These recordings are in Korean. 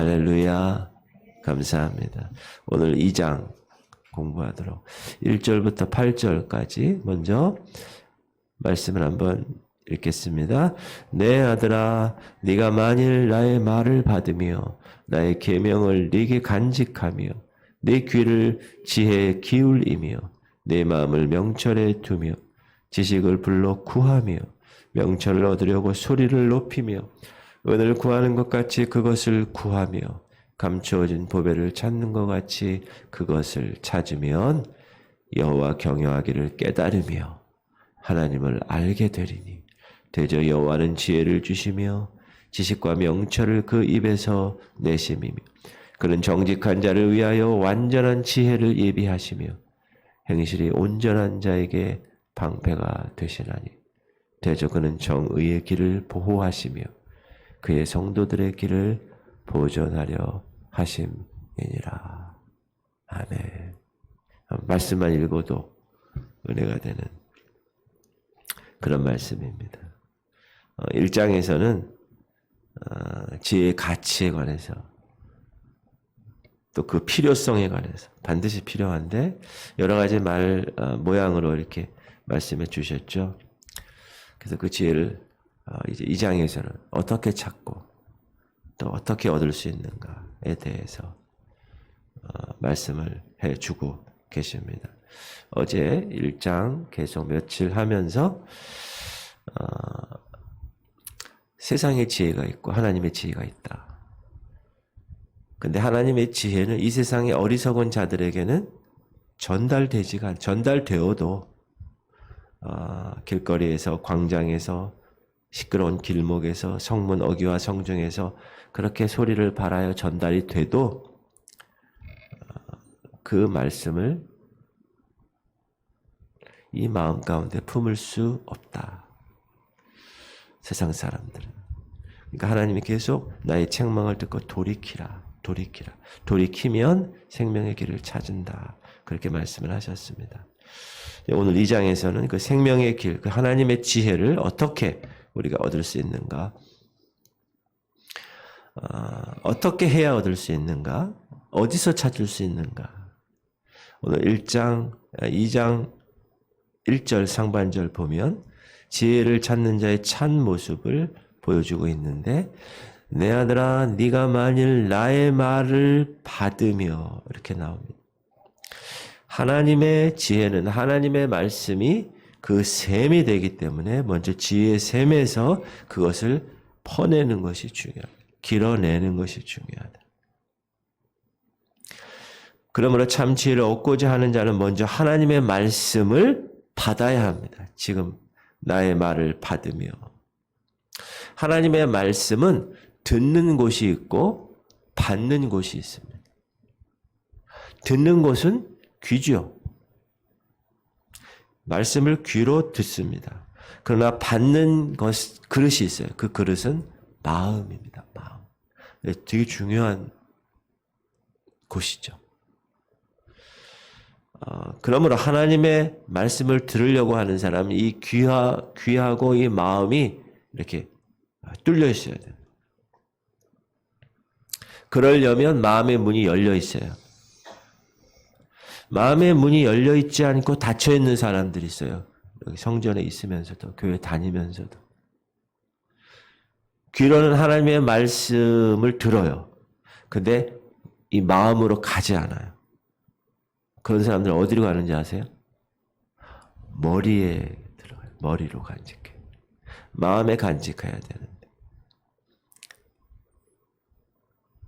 할렐루야. 감사합니다. 오늘 2장 공부하도록 1절부터 8절까지 먼저 말씀을 한번 읽겠습니다. 내 아들아, 네가 만일 나의 말을 받으며 나의 계명을 네게 간직하며 내 귀를 지혜에 기울이며 내 마음을 명철에 두며 지식을 불러 구하며 명철을 얻으려고 소리를 높이며 은을 구하는 것 같이 그것을 구하며 감추어진 보배를 찾는 것 같이 그것을 찾으면 여호와 경외하기를 깨달으며 하나님을 알게 되리니 대저 여호와는 지혜를 주시며 지식과 명철을 그 입에서 내심이며 그는 정직한 자를 위하여 완전한 지혜를 예비하시며 행실이 온전한 자에게 방패가 되시나니 대저 그는 정의의 길을 보호하시며 그의 성도들의 길을 보존하려 하심이니라. 아멘. 말씀만 읽어도 은혜가 되는 그런 말씀입니다. 1장에서는 지혜의 가치에 관해서 또 그 필요성에 관해서 반드시 필요한데 여러 가지 모양으로 이렇게 말씀해 주셨죠. 그래서 그 지혜를 이제 2장에서는 어떻게 찾고 또 어떻게 얻을 수 있는가에 대해서 말씀을 해주고 계십니다. 어제 1장 계속 며칠 하면서 세상의 지혜가 있고 하나님의 지혜가 있다. 근데 하나님의 지혜는 이 세상의 어리석은 자들에게는 전달되어도 길거리에서 광장에서 시끄러운 길목에서 성문 어귀와 성중에서 그렇게 소리를 발하여 전달이 돼도 그 말씀을 이 마음 가운데 품을 수 없다. 세상 사람들은. 그러니까 하나님이 계속 나의 책망을 듣고 돌이키라. 돌이키면 생명의 길을 찾은다. 그렇게 말씀을 하셨습니다. 오늘 2장에서는 그 생명의 길, 그 하나님의 지혜를 어떻게 우리가 얻을 수 있는가? 어떻게 해야 얻을 수 있는가? 어디서 찾을 수 있는가? 오늘 2장 1절 상반절 보면 지혜를 찾는 자의 참 모습을 보여주고 있는데 내 아들아 네가 만일 나의 말을 받으며 이렇게 나옵니다. 하나님의 지혜는 하나님의 말씀이 그 셈이 되기 때문에 먼저 지혜의 셈에서 그것을 퍼내는 것이 중요하다. 길어내는 것이 중요하다. 그러므로 참 지혜를 얻고자 하는 자는 먼저 하나님의 말씀을 받아야 합니다. 지금 나의 말을 받으며. 하나님의 말씀은 듣는 곳이 있고 받는 곳이 있습니다. 듣는 곳은 귀죠. 말씀을 귀로 듣습니다. 그러나 받는 그릇이 있어요. 그 그릇은 마음입니다. 마음. 되게 중요한 곳이죠. 그러므로 하나님의 말씀을 들으려고 하는 사람은 이 귀하고 이 마음이 이렇게 뚫려 있어야 돼요. 그러려면 마음의 문이 열려 있어요. 마음의 문이 열려 있지 않고 닫혀 있는 사람들이 있어요. 여기 성전에 있으면서도 교회 다니면서도 귀로는 하나님의 말씀을 들어요. 근데 이 마음으로 가지 않아요. 그런 사람들은 어디로 가는지 아세요? 머리에 들어가요. 머리로 간직해요. 마음에 간직해야 되는데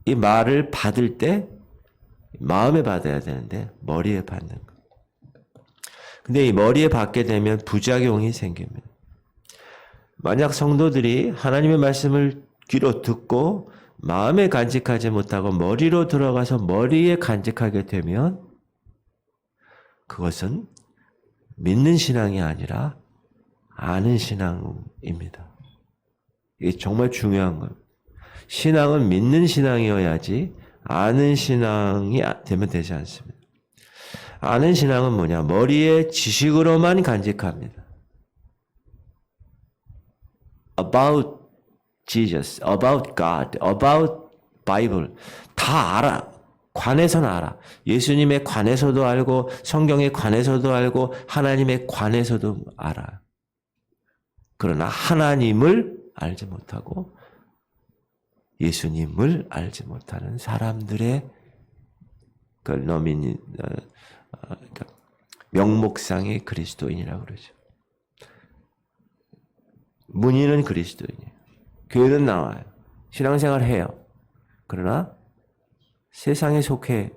이 말을 받을 때 마음에 받아야 되는데 머리에 받는 거. 근데 이 머리에 받게 되면 부작용이 생깁니다. 만약 성도들이 하나님의 말씀을 귀로 듣고 마음에 간직하지 못하고 머리로 들어가서 머리에 간직하게 되면 그것은 믿는 신앙이 아니라 아는 신앙입니다. 이게 정말 중요한 거예요. 신앙은 믿는 신앙이어야지 아는 신앙이 되면 되지 않습니다. 아는 신앙은 뭐냐? 머리에 지식으로만 간직합니다. About Jesus, about God, about 바이블 다 알아. 관해서는 알아. 예수님에 관해서도 알고 성경에 관해서도 알고 하나님에 관해서도 알아. 그러나 하나님을 알지 못하고 예수님을 알지 못하는 사람들의 그 그러니까 명목상의 그리스도인이라고 그러죠. 문의는 그리스도인이에요. 교회는 나와요. 신앙생활 해요. 그러나 세상에 속해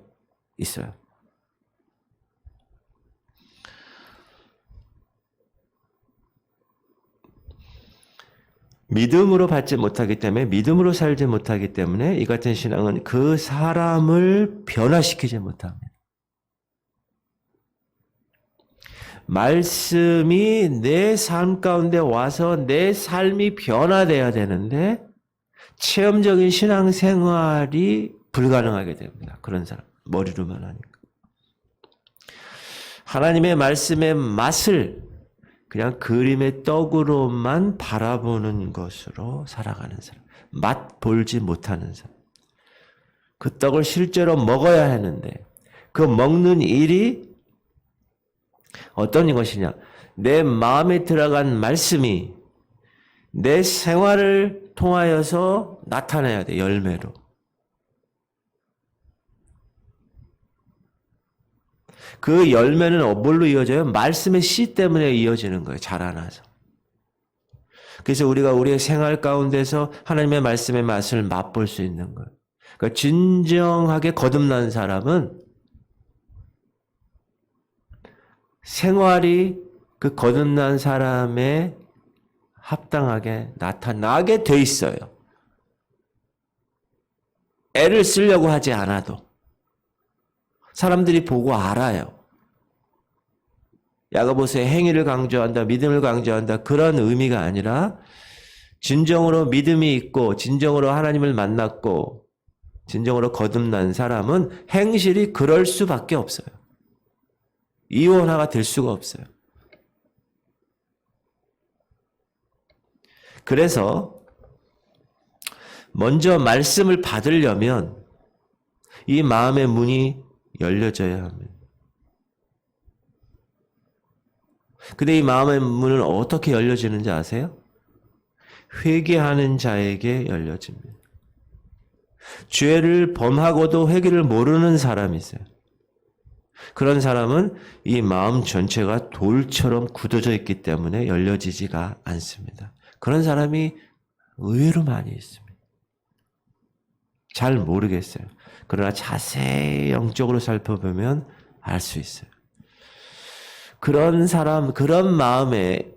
있어요. 믿음으로 받지 못하기 때문에 믿음으로 살지 못하기 때문에 이 같은 신앙은 그 사람을 변화시키지 못합니다. 말씀이 내 삶 가운데 와서 내 삶이 변화돼야 되는데 체험적인 신앙생활이 불가능하게 됩니다. 그런 사람 머리로만 하니까. 하나님의 말씀의 맛을 그냥 그림의 떡으로만 바라보는 것으로 살아가는 사람. 맛 볼지 못하는 사람. 그 떡을 실제로 먹어야 하는데 그 먹는 일이 어떤 것이냐. 내 마음에 들어간 말씀이 내 생활을 통하여서 나타나야 돼. 열매로. 그 열매는 뭘로 이어져요? 말씀의 씨 때문에 이어지는 거예요. 자라나서. 그래서 우리가 우리의 생활 가운데서 하나님의 말씀의 맛을 맛볼 수 있는 거예요. 그러니까 진정하게 거듭난 사람은 생활이 그 거듭난 사람에 합당하게 나타나게 돼 있어요. 애를 쓰려고 하지 않아도. 사람들이 보고 알아요. 야고보서의 행위를 강조한다, 믿음을 강조한다 그런 의미가 아니라 진정으로 믿음이 있고 진정으로 하나님을 만났고 진정으로 거듭난 사람은 행실이 그럴 수밖에 없어요. 이원화가 될 수가 없어요. 그래서 먼저 말씀을 받으려면 이 마음의 문이 열려져야 합니다. 근데 이 마음의 문은 어떻게 열려지는지 아세요? 회개하는 자에게 열려집니다. 죄를 범하고도 회개를 모르는 사람이 있어요. 그런 사람은 이 마음 전체가 돌처럼 굳어져 있기 때문에 열려지지가 않습니다. 그런 사람이 의외로 많이 있습니다. 잘 모르겠어요. 그러나 자세히 영적으로 살펴보면 알 수 있어요. 그런 사람, 그런 마음에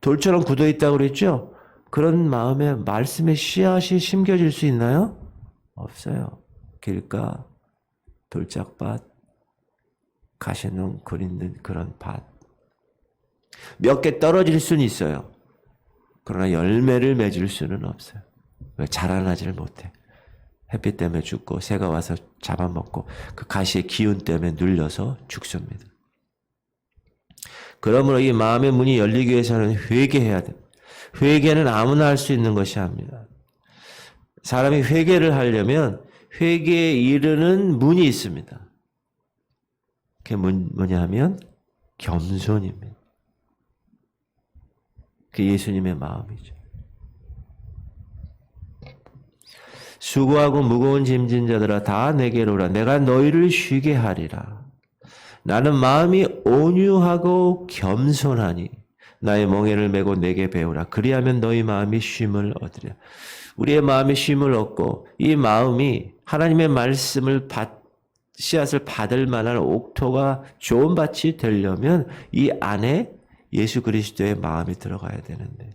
돌처럼 굳어 있다고 그랬죠? 그런 마음에 말씀의 씨앗이 심겨질 수 있나요? 없어요. 길가, 돌짝밭, 가시농 그리는 그런 밭. 몇 개 떨어질 수는 있어요. 그러나 열매를 맺을 수는 없어요. 자라나지를 못해. 햇빛 때문에 죽고 새가 와서 잡아먹고 그 가시의 기운 때문에 눌려서 죽습니다. 그러므로 이 마음의 문이 열리기 위해서는 회개해야 됩니다. 회개는 아무나 할 수 있는 것이 아닙니다. 사람이 회개를 하려면 회개에 이르는 문이 있습니다. 그게 뭐냐 하면 겸손입니다. 그게 예수님의 마음이죠. 수고하고 무거운 짐진 자들아 다 내게로 오라. 내가 너희를 쉬게 하리라. 나는 마음이 온유하고 겸손하니 나의 멍에를 메고 내게 배우라. 그리하면 너희 마음이 쉼을 얻으리라. 우리의 마음이 쉼을 얻고 이 마음이 하나님의 말씀을 씨앗을 받을 만한 옥토가 좋은 밭이 되려면 이 안에 예수 그리스도의 마음이 들어가야 되는데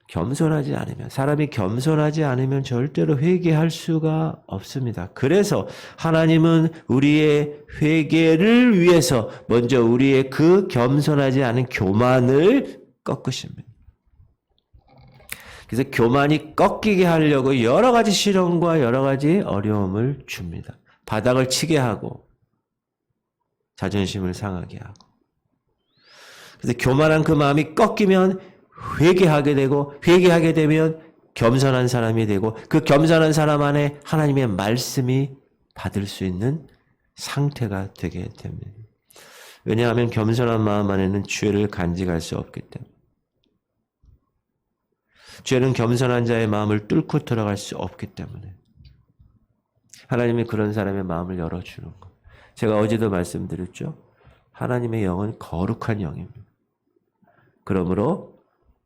겸손하지 않으면 사람이 겸손하지 않으면 절대로 회개할 수가 없습니다. 그래서 하나님은 우리의 회개를 위해서 먼저 우리의 그 겸손하지 않은 교만을 꺾으십니다. 그래서 교만이 꺾이게 하려고 여러 가지 시련과 여러 가지 어려움을 줍니다. 바닥을 치게 하고 자존심을 상하게 하고 그래서 교만한 그 마음이 꺾이면 회개하게 되고 회개하게 되면 겸손한 사람이 되고 그 겸손한 사람 안에 하나님의 말씀이 받을 수 있는 상태가 되게 됩니다. 왜냐하면 겸손한 마음 안에는 죄를 간직할 수 없기 때문에. 죄는 겸손한 자의 마음을 뚫고 들어갈 수 없기 때문에. 하나님이 그런 사람의 마음을 열어주는 것. 제가 어제도 말씀드렸죠. 하나님의 영은 거룩한 영입니다. 그러므로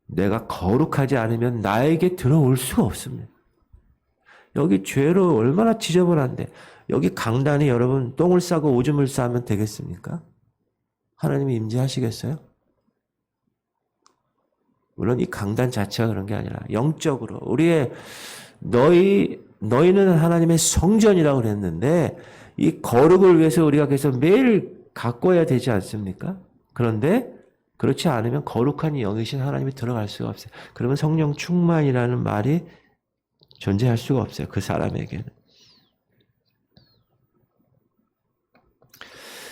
내가 거룩하지 않으면 나에게 들어올 수가 없습니다. 여기 죄로 얼마나 지저분한데 여기 강단이 여러분 똥을 싸고 오줌을 싸면 되겠습니까? 하나님이 임재하시겠어요? 물론 이 강단 자체가 그런 게 아니라 영적으로 우리의 너희는 하나님의 성전이라고 그랬는데 이 거룩을 위해서 우리가 계속 매일 가꿔야 되지 않습니까? 그런데 그렇지 않으면 거룩한 영이신 하나님이 들어갈 수가 없어요. 그러면 성령 충만이라는 말이 존재할 수가 없어요. 그 사람에게는.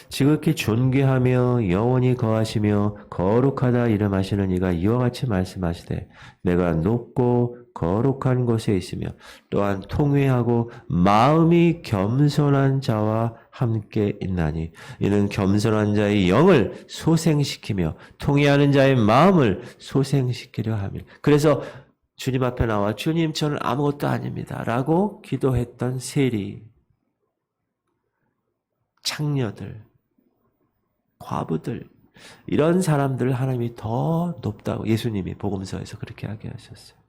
지극히 존귀하며 영원히 거하시며 거룩하다 이름하시는 이가 이와 같이 말씀하시되 내가 높고 거룩한 곳에 있으며 또한 통회하고 마음이 겸손한 자와 함께 있나니 이는 겸손한 자의 영을 소생시키며 통회하는 자의 마음을 소생시키려 함이라. 그래서 주님 앞에 나와 주님 저는 아무것도 아닙니다 라고 기도했던 세리, 창녀들, 과부들 이런 사람들을 하나님이 더 높다고 예수님이 복음서에서 그렇게 하게 하셨어요.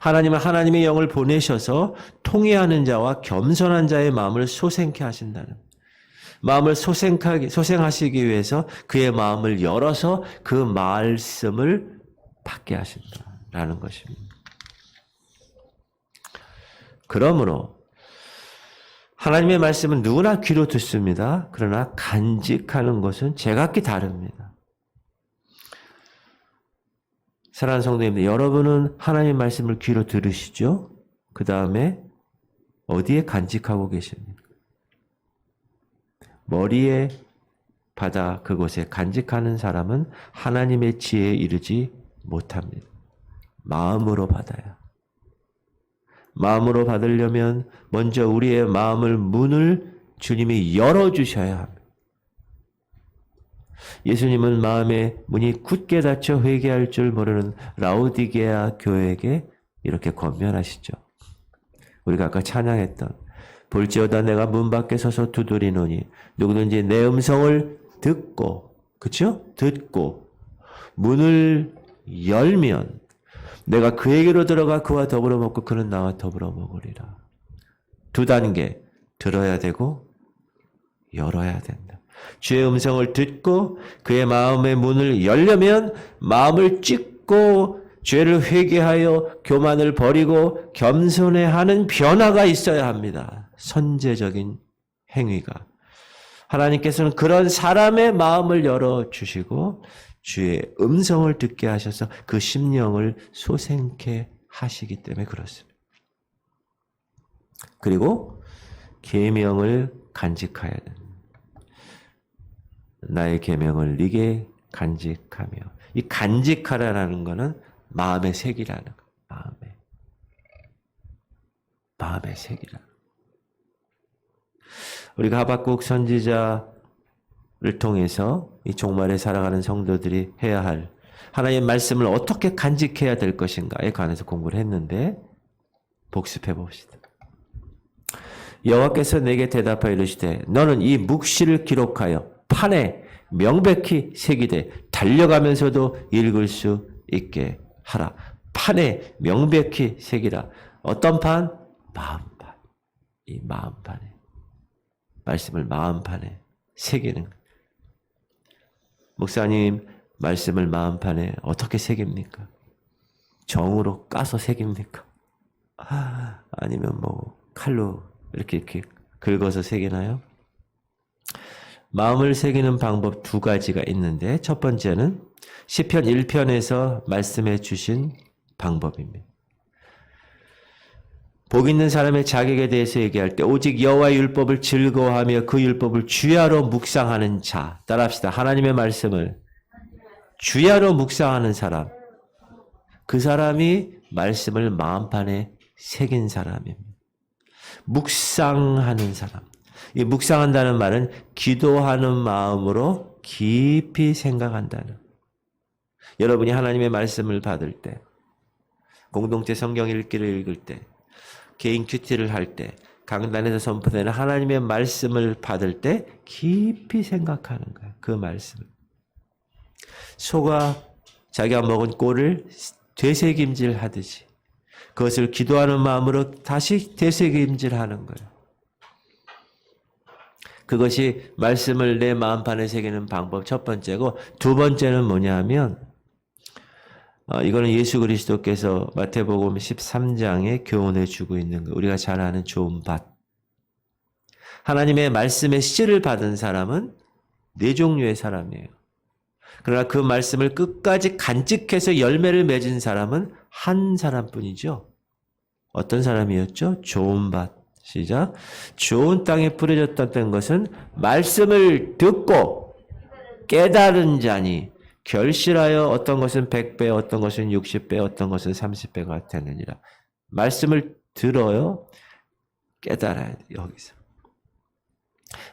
하나님은 하나님의 영을 보내셔서 통회하는 자와 겸손한 자의 마음을 소생케 하신다는, 마음을 소생하시기 위해서 그의 마음을 열어서 그 말씀을 받게 하신다라는 것입니다. 그러므로 하나님의 말씀은 누구나 귀로 듣습니다. 그러나 간직하는 것은 제각기 다릅니다. 사랑하는 성도님들, 여러분은 하나님의 말씀을 귀로 들으시죠? 그 다음에 어디에 간직하고 계십니까? 머리에 받아 그곳에 간직하는 사람은 하나님의 지혜에 이르지 못합니다. 마음으로 받아야. 마음으로 받으려면 먼저 우리의 마음을 문을 주님이 열어주셔야 합니다. 예수님은 마음의 문이 굳게 닫혀 회개할 줄 모르는 라오디게아 교회에게 이렇게 권면하시죠. 우리가 아까 찬양했던 볼지어다 내가 문 밖에 서서 두드리노니 누구든지 내 음성을 듣고, 그렇죠? 듣고 문을 열면 내가 그에게로 들어가 그와 더불어 먹고 그는 나와 더불어 먹으리라. 두 단계, 들어야 되고 열어야 된다. 주의 음성을 듣고 그의 마음의 문을 열려면 마음을 찢고 죄를 회개하여 교만을 버리고 겸손해하는 변화가 있어야 합니다. 선제적인 행위가. 하나님께서는 그런 사람의 마음을 열어주시고 주의 음성을 듣게 하셔서 그 심령을 소생케 하시기 때문에 그렇습니다. 그리고 계명을 간직해야 됩니다. 나의 계명을 네게 간직하며, 이 간직하라는 것은 마음의 색이라는 거. 마음의 색이라는 거. 우리가 하박국 선지자를 통해서 이 종말에 살아가는 성도들이 해야 할 하나님의 말씀을 어떻게 간직해야 될 것인가에 관해서 공부를 했는데 복습해 봅시다. 여호와께서 내게 대답하여 이르시되 너는 이 묵시를 기록하여 판에 명백히 새기되 달려가면서도 읽을 수 있게 하라. 판에 명백히 새기라. 어떤 판? 마음판. 이 마음판에. 말씀을 마음판에 새기는. 목사님, 말씀을 마음판에 어떻게 새깁니까? 정으로 까서 새깁니까? 아니면 뭐 칼로 이렇게 긁어서 새기나요? 마음을 새기는 방법 두 가지가 있는데 첫 번째는 시편 1편에서 말씀해 주신 방법입니다. 복 있는 사람의 자격에 대해서 얘기할 때 오직 여호와의 율법을 즐거워하며 그 율법을 주야로 묵상하는 자. 따라합시다. 하나님의 말씀을 주야로 묵상하는 사람. 그 사람이 말씀을 마음판에 새긴 사람입니다. 묵상하는 사람. 이 묵상한다는 말은 기도하는 마음으로 깊이 생각한다는. 여러분이 하나님의 말씀을 받을 때, 공동체 성경 읽기를 읽을 때, 개인 큐티를 할 때, 강단에서 선포되는 하나님의 말씀을 받을 때 깊이 생각하는 거예요. 그 말씀을. 소가 자기가 먹은 꼴을 되새김질 하듯이 그것을 기도하는 마음으로 다시 되새김질 하는 거예요. 그것이 말씀을 내 마음판에 새기는 방법 첫 번째고, 두 번째는 뭐냐 하면 이거는 예수 그리스도께서 마태복음 13장에 교훈해 주고 있는 거, 우리가 잘 아는 좋은 밭. 하나님의 말씀의 씨를 받은 사람은 네 종류의 사람이에요. 그러나 그 말씀을 끝까지 간직해서 열매를 맺은 사람은 한 사람뿐이죠. 어떤 사람이었죠? 좋은 밭. 시작. 좋은 땅에 뿌려졌다는 것은 말씀을 듣고 깨달은 자니 결실하여 어떤 것은 100배, 어떤 것은 60배, 어떤 것은 30배가 되느니라. 말씀을 들어요. 깨달아야 돼, 여기서.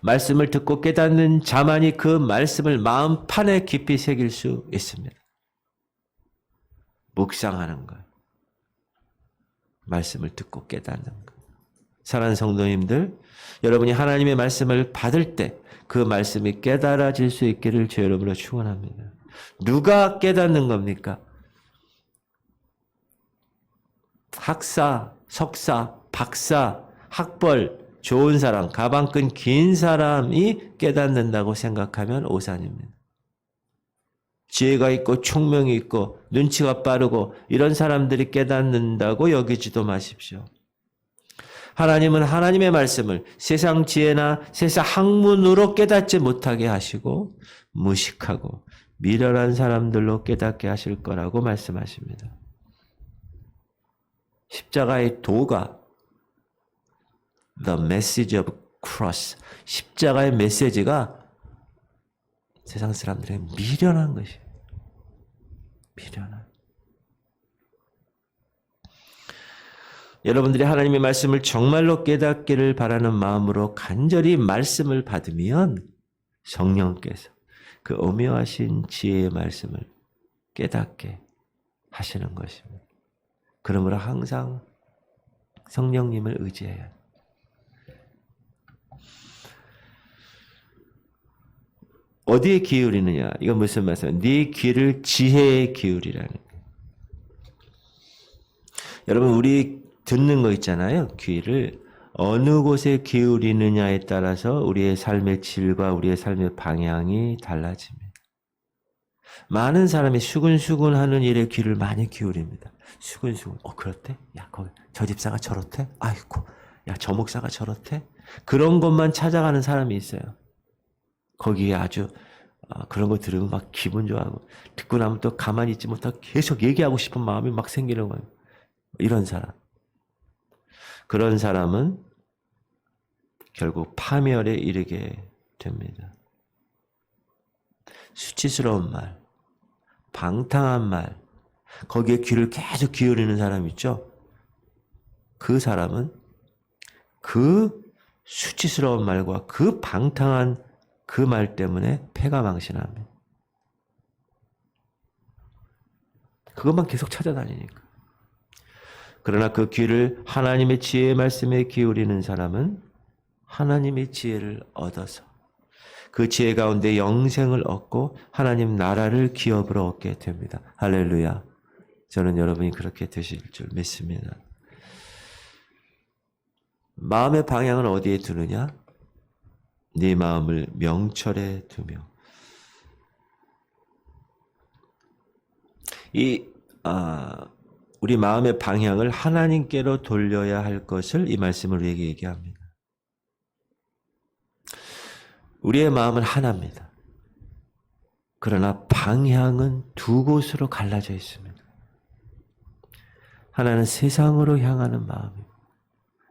말씀을 듣고 깨닫는 자만이 그 말씀을 마음판에 깊이 새길 수 있습니다. 묵상하는 것. 말씀을 듣고 깨닫는 것. 사랑하는 성도님들, 여러분이 하나님의 말씀을 받을 때 그 말씀이 깨달아질 수 있기를 주 여러분으로 축원합니다. 누가 깨닫는 겁니까? 학사, 석사, 박사, 학벌, 좋은 사람, 가방끈 긴 사람이 깨닫는다고 생각하면 오산입니다. 지혜가 있고 총명이 있고 눈치가 빠르고 이런 사람들이 깨닫는다고 여기지도 마십시오. 하나님은 하나님의 말씀을 세상 지혜나 세상 학문으로 깨닫지 못하게 하시고 무식하고 미련한 사람들로 깨닫게 하실 거라고 말씀하십니다. 십자가의 도가 The message of cross. 십자가의 메시지가 세상 사람들의 미련한 것이에요. 미련한. 여러분들이 하나님의 말씀을 정말로 깨닫기를 바라는 마음으로 간절히 말씀을 받으면 성령께서 그 오묘하신 지혜의 말씀을 깨닫게 하시는 것입니다. 그러므로 항상 성령님을 의지해야 해요. 어디에 기울이느냐? 이건 무슨 말씀이에요? 네 귀를 지혜에 기울이라는 거예요. 여러분, 우리 듣는 거 있잖아요. 귀를 어느 곳에 기울이느냐에 따라서 우리의 삶의 질과 우리의 삶의 방향이 달라집니다. 많은 사람이 수근수근하는 일에 귀를 많이 기울입니다. 수근수근. 그렇대? 야, 거기 저 집사가 저렇대? 아이고, 야, 저 목사가 저렇대? 그런 것만 찾아가는 사람이 있어요. 거기에 아주 그런 거 들으면 막 기분 좋아하고, 듣고 나면 또 가만히 있지 못하고 계속 얘기하고 싶은 마음이 막 생기는 거예요. 이런 사람. 그런 사람은 결국 파멸에 이르게 됩니다. 수치스러운 말, 방탕한 말, 거기에 귀를 계속 기울이는 사람 있죠? 그 사람은 그 수치스러운 말과 그 방탕한 그 말 때문에 패가 망신합니다. 그것만 계속 찾아다니니까. 그러나 그 귀를 하나님의 지혜의 말씀에 기울이는 사람은 하나님의 지혜를 얻어서 그 지혜 가운데 영생을 얻고 하나님 나라를 기업으로 얻게 됩니다. 할렐루야. 저는 여러분이 그렇게 되실 줄 믿습니다. 마음의 방향은 어디에 두느냐? 네 마음을 명철에 두며. 우리 마음의 방향을 하나님께로 돌려야 할 것을 이 말씀을 우리에게 얘기합니다. 우리의 마음은 하나입니다. 그러나 방향은 두 곳으로 갈라져 있습니다. 하나는 세상으로 향하는 마음이고,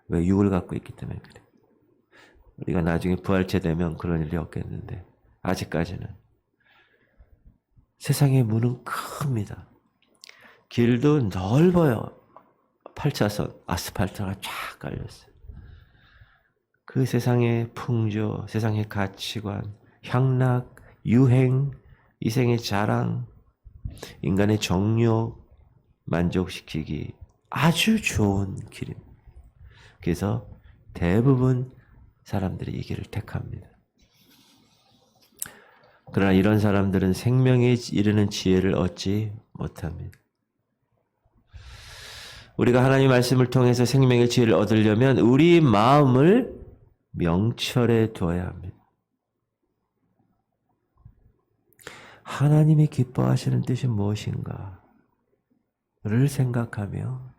왜 육을 갖고 있기 때문에 그래. 우리가 나중에 부활체 되면 그런 일이 없겠는데 아직까지는 세상의 문은 큽니다. 길도 넓어요. 8차선 아스팔트가 쫙 깔렸어요. 그 세상의 풍조, 세상의 가치관, 향락, 유행, 이생의 자랑, 인간의 정욕 만족시키기 아주 좋은 길입니다. 그래서 대부분 사람들이 이 길을 택합니다. 그러나 이런 사람들은 생명에 이르는 지혜를 얻지 못합니다. 우리가 하나님의 말씀을 통해서 생명의 지혜를 얻으려면 우리 마음을 명철에 두어야 합니다. 하나님이 기뻐하시는 뜻이 무엇인가를 생각하며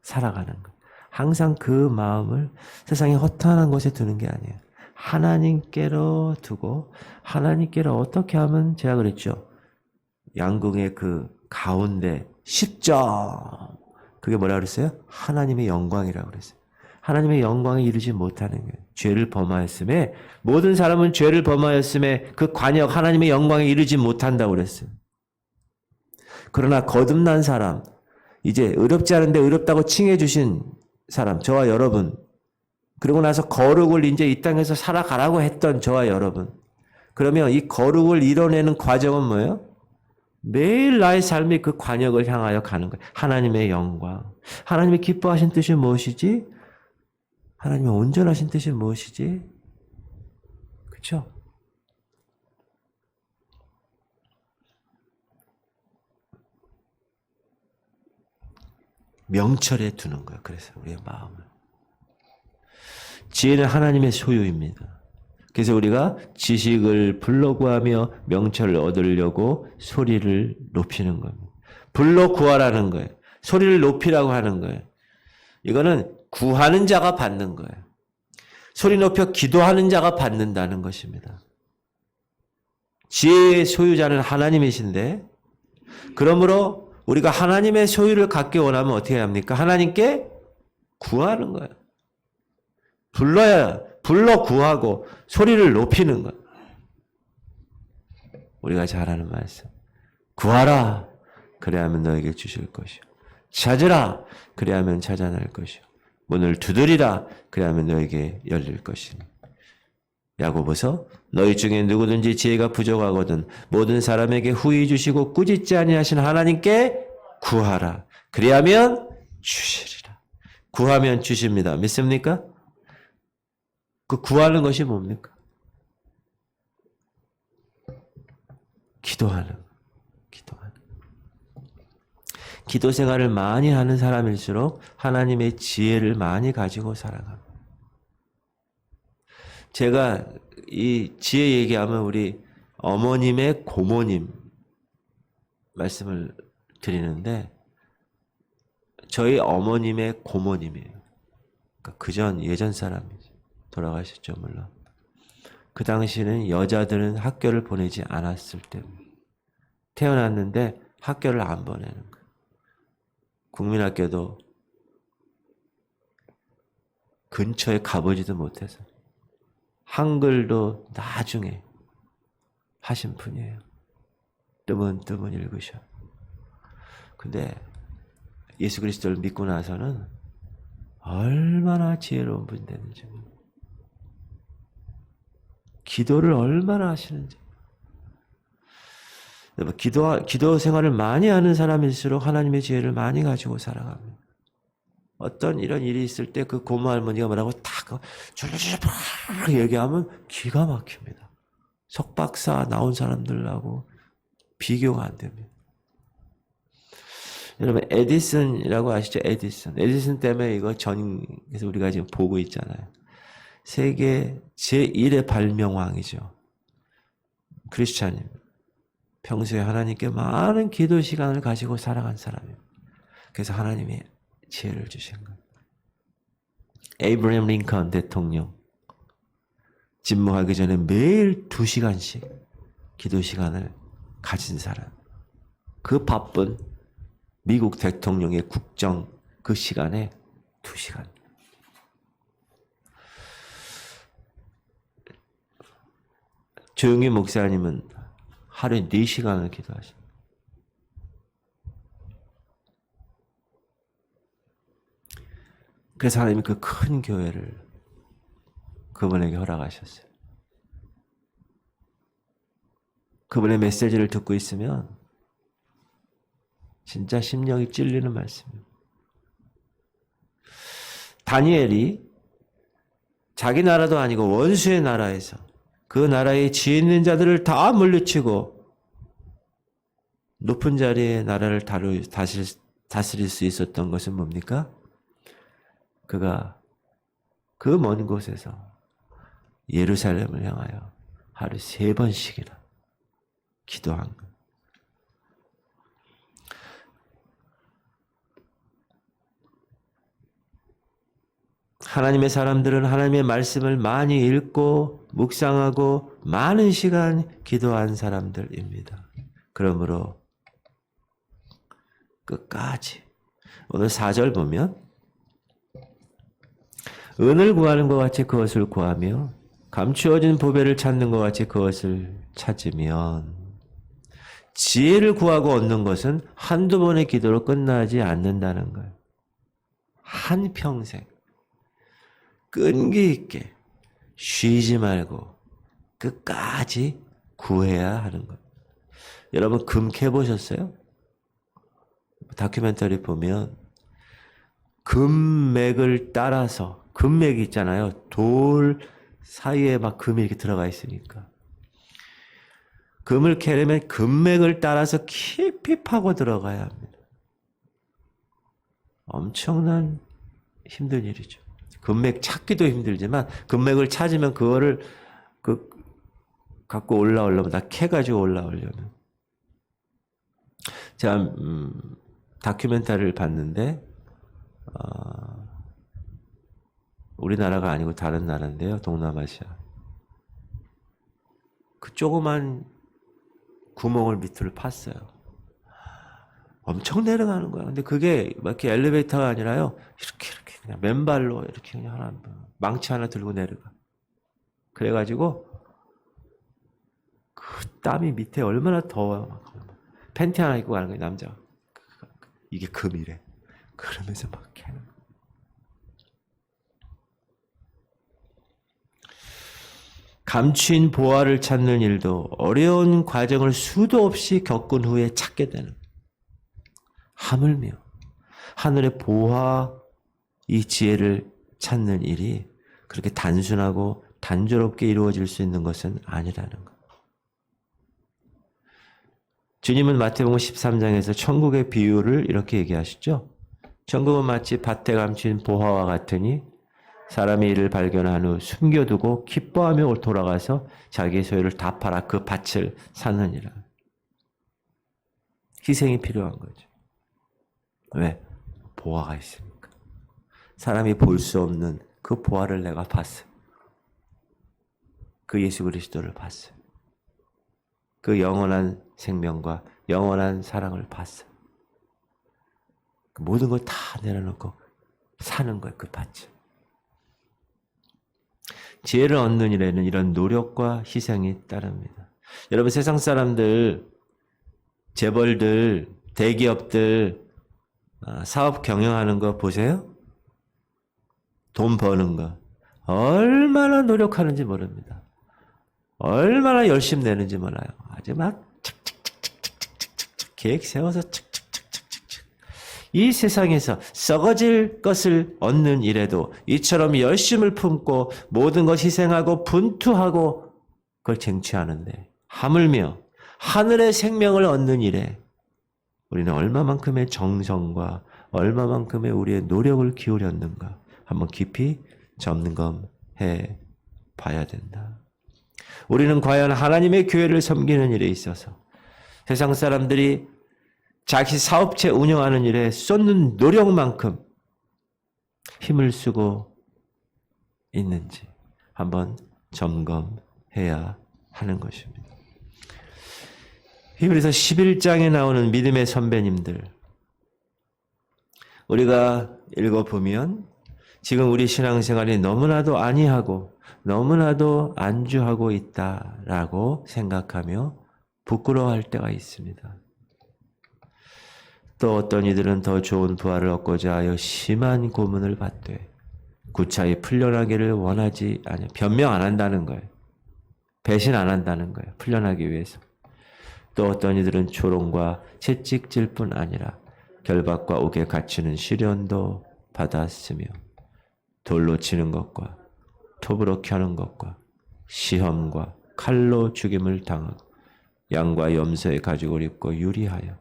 살아가는 것. 항상 그 마음을 세상의 허탄한 곳에 두는 게 아니에요. 하나님께로 두고 하나님께로 어떻게 하면 제가 그랬죠. 양궁의 그 가운데 10점. 그게 뭐라 그랬어요? 하나님의 영광이라고 그랬어요. 하나님의 영광에 이르지 못하는 거예요. 죄를 범하였음에 모든 사람은 죄를 범하였음에 그 관역 하나님의 영광에 이르지 못한다고 그랬어요. 그러나 거듭난 사람, 이제 의롭지 않은데 의롭다고 칭해 주신 사람, 저와 여러분, 그리고 나서 거룩을 이제 이 땅에서 살아가라고 했던 저와 여러분, 그러면 이 거룩을 이뤄내는 과정은 뭐예요? 매일 나의 삶이 그 관역을 향하여 가는 거예요. 하나님의 영광. 하나님의 기뻐하신 뜻이 무엇이지? 하나님의 온전하신 뜻이 무엇이지? 그렇죠? 명철에 두는 거예요. 그래서 우리의 마음을. 지혜는 하나님의 소유입니다. 그래서 우리가 지식을 불러 구하며 명철을 얻으려고 소리를 높이는 겁니다. 불러 구하라는 거예요. 소리를 높이라고 하는 거예요. 이거는 구하는 자가 받는 거예요. 소리 높여 기도하는 자가 받는다는 것입니다. 지혜의 소유자는 하나님이신데, 그러므로 우리가 하나님의 소유를 갖기 원하면 어떻게 합니까? 하나님께 구하는 거예요. 불러 구하고 소리를 높이는 것. 우리가 잘 아는 말씀. 구하라. 그래야만 너에게 주실 것이요. 찾으라. 그래야만 찾아낼 것이요. 문을 두드리라. 그래야만 너에게 열릴 것이니. 야고보서 너희 중에 누구든지 지혜가 부족하거든 모든 사람에게 후히 주시고 꾸짖지 아니하신 하나님께 구하라. 그리하면 주시리라. 구하면 주십니다. 믿습니까? 그 구하는 것이 뭡니까? 기도하는. 기도 생활을 많이 하는 사람일수록 하나님의 지혜를 많이 가지고 살아갑니다. 제가 이 지혜 얘기하면 우리 어머님의 고모님 말씀을 드리는데 저희 어머님의 고모님이에요. 그러니까 예전 사람이죠. 돌아가셨죠, 물론. 그 당시에는 여자들은 학교를 보내지 않았을 때입니다. 태어났는데 학교를 안 보내는 거예요. 국민학교도 근처에 가보지도 못해서 한글도 나중에 하신 분이에요. 뜨문뜨문 읽으셔. 근데 예수 그리스도를 믿고 나서는 얼마나 지혜로운 분이 되는지, 기도를 얼마나 하시는지. 기도 생활을 많이 하는 사람일수록 하나님의 지혜를 많이 가지고 살아갑니다. 어떤 이런 일이 있을 때 그 고모 할머니가 뭐라고 딱 줄줄줄 얘기하면 기가 막힙니다. 석박사 나온 사람들하고 비교가 안 됩니다. 여러분 에디슨이라고 아시죠? 에디슨 때문에 이거 전에서 우리가 지금 보고 있잖아요. 세계 제1의 발명왕이죠. 크리스찬입니다. 평소에 하나님께 많은 기도 시간을 가지고 살아간 사람이에요. 그래서 하나님이 지혜를 주신 거예요. 에이브러햄 링컨 대통령 집무하기 전에 매일 2시간씩 기도 시간을 가진 사람. 그 바쁜 미국 대통령의 국정 그 시간에 2시간. 조용희 목사님은 하루에 4시간을 기도하십니다. 그래서 하나님이 그 큰 교회를 그분에게 허락하셨어요. 그분의 메시지를 듣고 있으면 진짜 심령이 찔리는 말씀입니다. 다니엘이 자기 나라도 아니고 원수의 나라에서 그 나라에 지혜 있는 자들을 다 물리치고 높은 자리에 나라를 다스릴 수 있었던 것은 뭡니까? 그가 그 먼 곳에서 예루살렘을 향하여 하루 3번씩이나 기도한 것. 하나님의 사람들은 하나님의 말씀을 많이 읽고 묵상하고 많은 시간 기도한 사람들입니다. 그러므로 끝까지 오늘 4절 보면 은을 구하는 것 같이 그것을 구하며 감추어진 보배를 찾는 것 같이 그것을 찾으면 지혜를 구하고 얻는 것은 한두 번의 기도로 끝나지 않는다는 거예요. 한평생 끈기 있게 쉬지 말고 끝까지 구해야 하는 것. 여러분 금 캐보셨어요? 다큐멘터리 보면 금맥을 따라서 금맥이 있잖아요. 돌 사이에 막 금이 이렇게 들어가 있으니까 금을 캐려면 금맥을 따라서 깊이 파고 들어가야 합니다. 엄청난 힘든 일이죠. 금맥 찾기도 힘들지만 금맥을 찾으면 그거를 갖고 올라오려면 다 캐가지고 올라오려면 제가 다큐멘터리를 봤는데 우리나라가 아니고 다른 나라인데요. 동남아시아. 그 조그만 구멍을 밑으로 팠어요. 엄청 내려가는 거야. 근데 그게 막 이렇게 엘리베이터가 아니라요. 이렇게 그냥 맨발로 이렇게 그냥 하나 망치 하나 들고 내려가. 그래가지고 그 땀이 밑에 얼마나 더워요. 팬티 하나 입고 가는 거예요, 남자가. 이게 금이래. 그러면서 막 캐는 거예요. 감추인 보화를 찾는 일도 어려운 과정을 수도 없이 겪은 후에 찾게 되는 거예요. 하물며 하늘의 보화 이 지혜를 찾는 일이 그렇게 단순하고 단조롭게 이루어질 수 있는 것은 아니라는 것. 주님은 마태복음 13장에서 천국의 비유를 이렇게 얘기하시죠. 천국은 마치 밭에 감춘 보화와 같으니 사람이 이를 발견한 후 숨겨두고 기뻐하며 돌아가서 자기의 소유를 다 팔아 그 밭을 사느니라. 희생이 필요한 거죠. 왜? 보화가 있으니까. 사람이 볼 수 없는 그 보화를 내가 봤어요. 그 예수 그리스도를 봤어요. 그 영원한 생명과 영원한 사랑을 봤어요. 그 모든 걸 다 내려놓고 사는 거예요. 그 밭을. 지혜를 얻는 일에는 이런 노력과 희생이 따릅니다. 여러분 세상 사람들, 재벌들, 대기업들 사업 경영하는 거 보세요. 돈 버는 거 얼마나 노력하는지 모릅니다. 얼마나 열심히 내는지 몰라요. 아주 막 착착착착착착 계획 세워서 착착착착착 이 세상에서 썩어질 것을 얻는 일에도 이처럼 열심을 품고 모든 것 희생하고 분투하고 그걸 쟁취하는데 하물며 하늘의 생명을 얻는 일에 우리는 얼마만큼의 정성과 얼마만큼의 우리의 노력을 기울였는가 한번 깊이 점검해 봐야 된다. 우리는 과연 하나님의 교회를 섬기는 일에 있어서 세상 사람들이 자기 사업체 운영하는 일에 쏟는 노력만큼 힘을 쓰고 있는지 한번 점검해야 하는 것입니다. 히브리서 11장에 나오는 믿음의 선배님들 우리가 읽어보면 지금 우리 신앙생활이 너무나도 안이하고 너무나도 안주하고 있다라고 생각하며 부끄러워할 때가 있습니다. 또 어떤 이들은 더 좋은 부활을 얻고자 하여 심한 고문을 받되 구차히 풀려나기를 원하지 않아. 변명 안 한다는 거예요. 배신 안 한다는 거예요. 풀려나기 위해서. 또 어떤 이들은 조롱과 채찍질 뿐 아니라 결박과 옥에 갇히는 시련도 받았으며 돌로 치는 것과 톱으로 켜는 것과 시험과 칼로 죽임을 당하고 양과 염소의 가죽을 입고 유리하여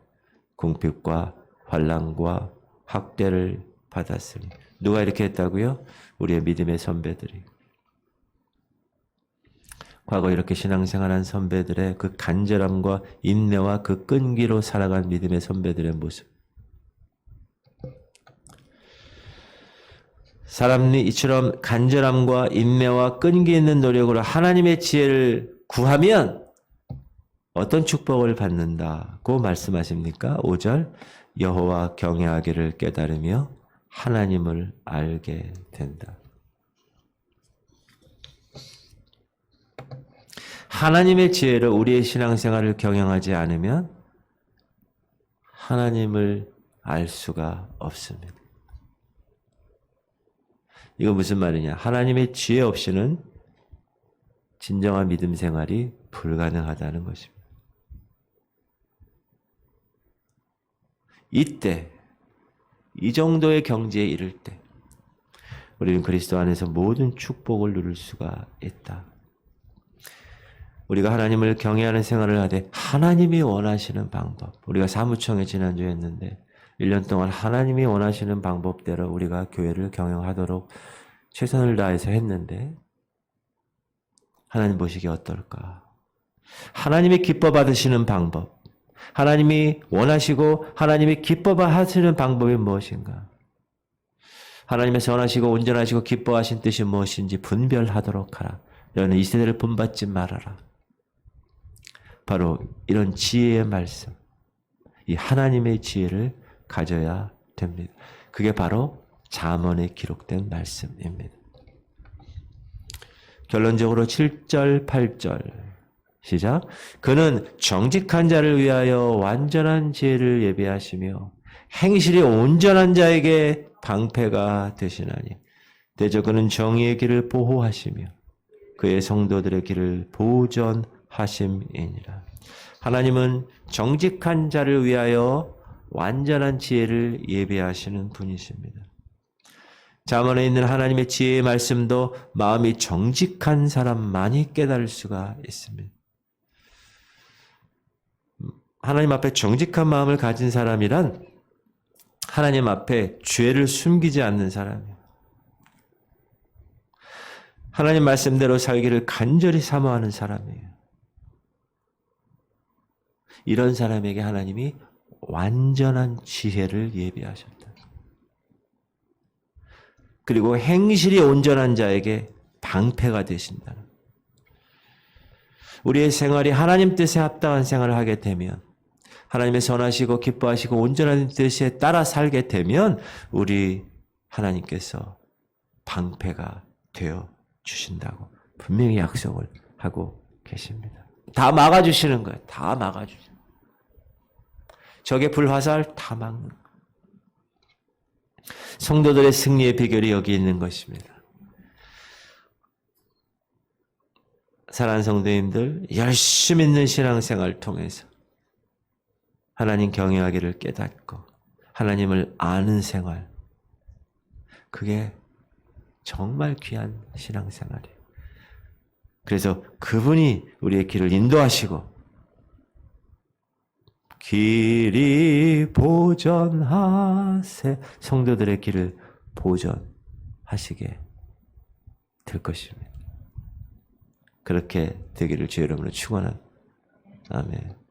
궁핍과 환난과 학대를 받았으니. 누가 이렇게 했다고요? 우리의 믿음의 선배들이. 과거 이렇게 신앙생활한 선배들의 그 간절함과 인내와 그 끈기로 살아간 믿음의 선배들의 모습. 사람이 이처럼 간절함과 인내와 끈기 있는 노력으로 하나님의 지혜를 구하면 어떤 축복을 받는다고 말씀하십니까? 5절 여호와 경외하기를 깨달으며 하나님을 알게 된다. 하나님의 지혜로 우리의 신앙생활을 경영하지 않으면 하나님을 알 수가 없습니다. 이거 무슨 말이냐? 하나님의 지혜 없이는 진정한 믿음 생활이 불가능하다는 것입니다. 이때, 이 정도의 경지에 이를 때 우리는 그리스도 안에서 모든 축복을 누릴 수가 있다. 우리가 하나님을 경외하는 생활을 하되 하나님이 원하시는 방법, 우리가 사무총회 지난주에 했는데 1년 동안 하나님이 원하시는 방법대로 우리가 교회를 경영하도록 최선을 다해서 했는데 하나님 보시기에 어떨까? 하나님이 기뻐 받으시는 방법, 하나님이 원하시고 하나님이 기뻐 하시는 방법이 무엇인가? 하나님의 선하시고 온전하시고 기뻐하신 뜻이 무엇인지 분별하도록 하라. 너는 이 세대를 본받지 말아라. 바로 이런 지혜의 말씀, 이 하나님의 지혜를 가져야 됩니다. 그게 바로 잠언에 기록된 말씀입니다. 결론적으로 7절, 8절 시작. 그는 정직한 자를 위하여 완전한 지혜를 예비하시며 행실이 온전한 자에게 방패가 되시나니 대저 그는 정의의 길을 보호하시며 그의 성도들의 길을 보전하심이니라. 하나님은 정직한 자를 위하여 완전한 지혜를 예비하시는 분이십니다. 잠언에 있는 하나님의 지혜의 말씀도 마음이 정직한 사람만이 깨달을 수가 있습니다. 하나님 앞에 정직한 마음을 가진 사람이란 하나님 앞에 죄를 숨기지 않는 사람이에요. 하나님 말씀대로 살기를 간절히 사모하는 사람이에요. 이런 사람에게 하나님이 완전한 지혜를 예비하셨다. 그리고 행실이 온전한 자에게 방패가 되신다. 우리의 생활이 하나님 뜻에 합당한 생활을 하게 되면, 하나님의 선하시고 기뻐하시고 온전한 뜻에 따라 살게 되면 우리 하나님께서 방패가 되어 주신다고 분명히 약속을 하고 계십니다. 다 막아주시는 거예요. 다 막아주시는 거예요. 적의 불화살 다 막는 거예요. 성도들의 승리의 비결이 여기 있는 것입니다. 사랑하는 성도님들, 열심히 있는 신앙생활을 통해서 하나님 경외하기를 깨닫고 하나님을 아는 생활, 그게 정말 귀한 신앙생활이에요. 그래서 그분이 우리의 길을 인도하시고 길이 보전하세, 성도들의 길을 보전하시게 될 것입니다. 그렇게 되기를 주의 이름으로 축원합니다. 아멘.